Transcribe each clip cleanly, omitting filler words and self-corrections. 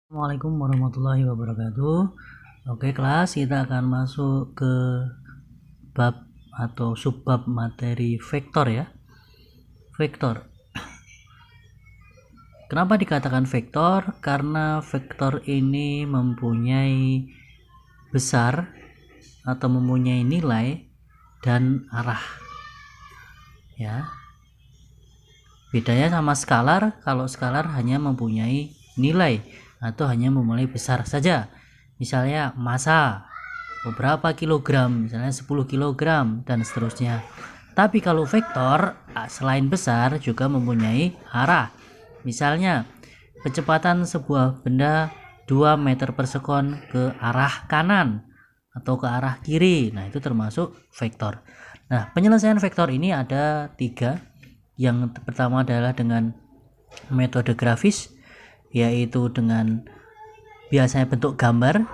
Assalamualaikum warahmatullahi wabarakatuh. Oke kelas, kita akan masuk ke bab atau subbab materi vektor ya. Vektor. Kenapa dikatakan vektor? Karena vektor ini mempunyai besar atau mempunyai nilai dan arah. Ya. Bedanya sama skalar, kalau skalar hanya mempunyai nilai atau hanya memulai besar saja. Misalnya massa beberapa kilogram, misalnya 10 kilogram dan seterusnya. Tapi kalau vektor selain besar juga mempunyai arah. Misalnya kecepatan sebuah benda 2 meter per sekon ke arah kanan atau ke arah kiri. Nah, itu termasuk vektor. Nah, penyelesaian vektor ini ada 3. Yang pertama adalah dengan metode grafis, yaitu dengan biasanya bentuk gambar,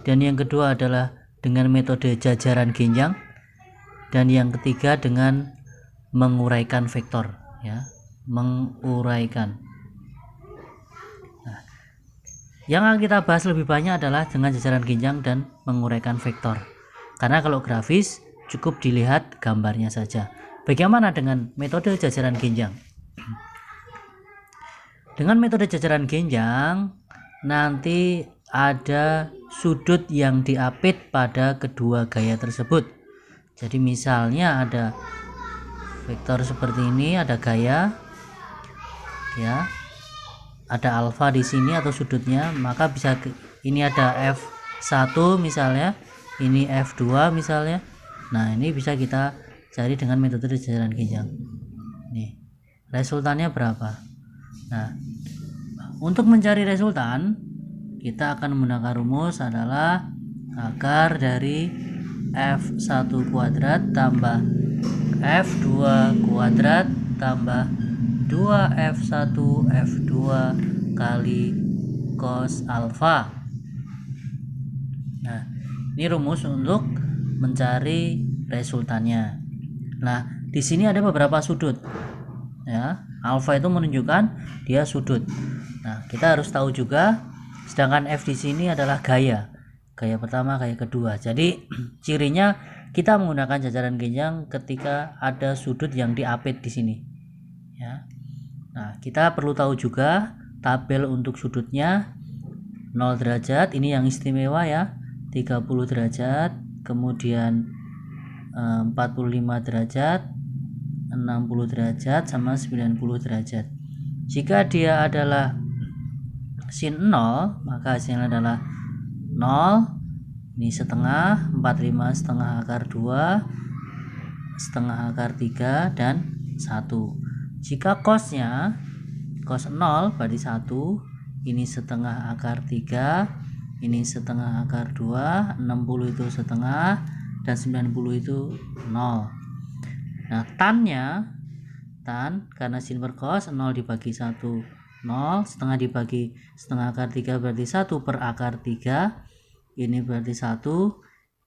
dan yang kedua adalah dengan metode jajaran genjang, dan yang ketiga dengan menguraikan vektor ya, menguraikan. Nah, yang akan kita bahas lebih banyak adalah dengan jajaran genjang dan menguraikan vektor, karena kalau grafis cukup dilihat gambarnya saja. Bagaimana dengan metode jajaran genjang? Dengan metode jajaran genjang nanti ada sudut yang diapit pada kedua gaya tersebut. Jadi misalnya ada vektor seperti ini, ada gaya ya, ada alfa di sini atau sudutnya, maka bisa ini ada F1 misalnya, ini F2 misalnya. Nah, ini bisa kita cari dengan metode jajaran genjang. Nih, resultannya berapa? Nah, untuk mencari resultan kita akan menggunakan rumus adalah akar dari F1 kuadrat tambah F2 kuadrat tambah 2F1 F2 kali cos alfa. Nah, ini rumus untuk mencari resultannya. Nah, di sini ada beberapa sudut. Ya, alfa itu menunjukkan dia sudut. Nah, kita harus tahu juga, sedangkan F di sini adalah gaya. Gaya pertama, gaya kedua. Jadi, cirinya kita menggunakan jajaran genjang ketika ada sudut yang diapit di sini. Ya. Nah, kita perlu tahu juga tabel untuk sudutnya 0 derajat, ini yang istimewa ya. 30 derajat, kemudian 45 derajat, 60 derajat sama 90 derajat. Jika dia adalah sin 0, maka hasilnya adalah 0, ini setengah, 45 setengah akar 2, setengah akar 3, dan 1. Jika cosnya cos 0 berarti 1, ini setengah akar 3, ini setengah akar 2, 60 itu setengah, dan 90 itu 0. Nah, tan karena sin per cos 0 dibagi 1 0, setengah dibagi setengah akar 3 berarti 1 per akar 3, ini berarti 1,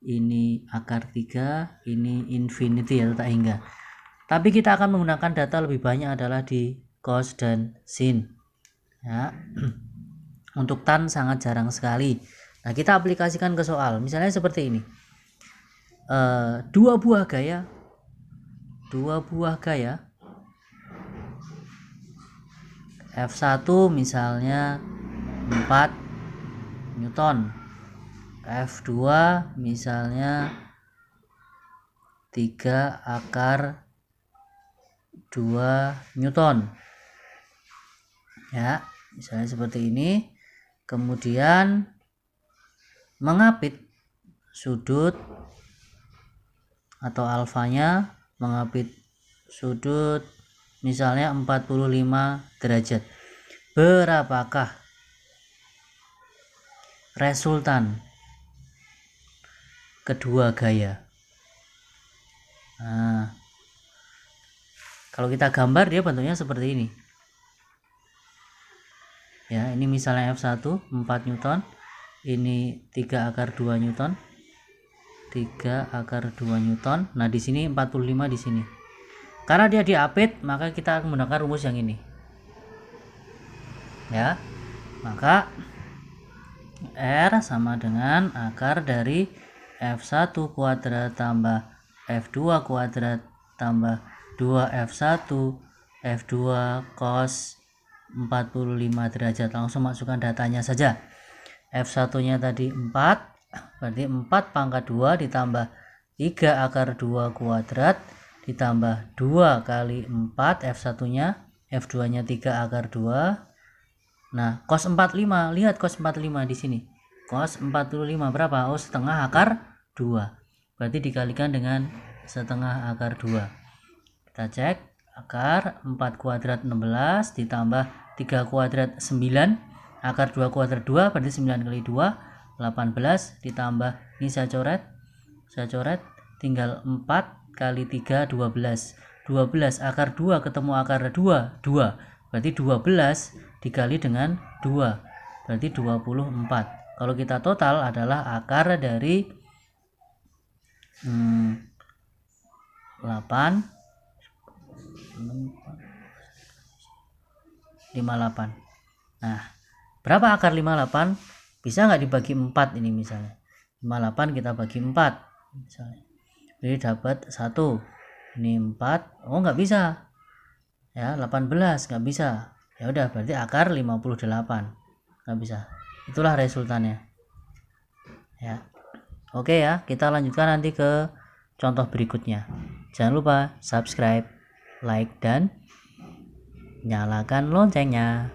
ini akar 3, ini infinity atau tak hingga. Tapi kita akan menggunakan data lebih banyak adalah di cos dan sin ya. Untuk tan sangat jarang sekali. Nah, kita aplikasikan ke soal, misalnya seperti ini. Dua buah gaya F1 misalnya 4 Newton, F2 misalnya 3 akar 2 Newton ya, misalnya seperti ini. Kemudian mengapit sudut atau alfanya, mengapit sudut misalnya 45 derajat. Berapakah resultan kedua gaya? Nah, kalau kita gambar dia bentuknya seperti ini. Ya, ini misalnya F1 4 Newton, ini 3 akar 2 Newton. 3 akar 2 Newton. Nah, di sini 45 di sini. Karena dia diapit, maka kita menggunakan rumus yang ini. Ya. Maka R sama dengan akar dari F1 kuadrat tambah F2 kuadrat tambah 2F1 F2 cos 45 derajat. Langsung masukkan datanya saja. F1 nya tadi 4, berarti 4 pangkat 2 ditambah 3 akar 2 kuadrat ditambah 2 kali 4 F1 nya, F2 nya 3 akar 2. Nah, cos 45, lihat cos 45 di sini. Cos 45 berapa? Oh, setengah akar 2. Berarti dikalikan dengan setengah akar 2. Kita cek, akar 4 kuadrat 16 ditambah 3 kuadrat 9, akar 2 kuadrat 2 berarti 9 kali 2 18 ditambah, ini saya coret, tinggal 4 kali 3 12. 12 akar 2 ketemu akar 2, 2. Berarti 12 dikali dengan 2, berarti 24. Kalau kita total adalah akar dari 8 58. Nah, berapa akar 58? Bisa nggak dibagi 4 ini misalnya. 58 kita bagi 4 misalnya. Jadi dapat 1. Ini 4. Oh, nggak bisa. Ya, 18 nggak bisa. Ya udah, berarti akar 58. Nggak bisa. Itulah resultannya. Ya. Oke ya, kita lanjutkan nanti ke contoh berikutnya. Jangan lupa subscribe, like, dan nyalakan loncengnya.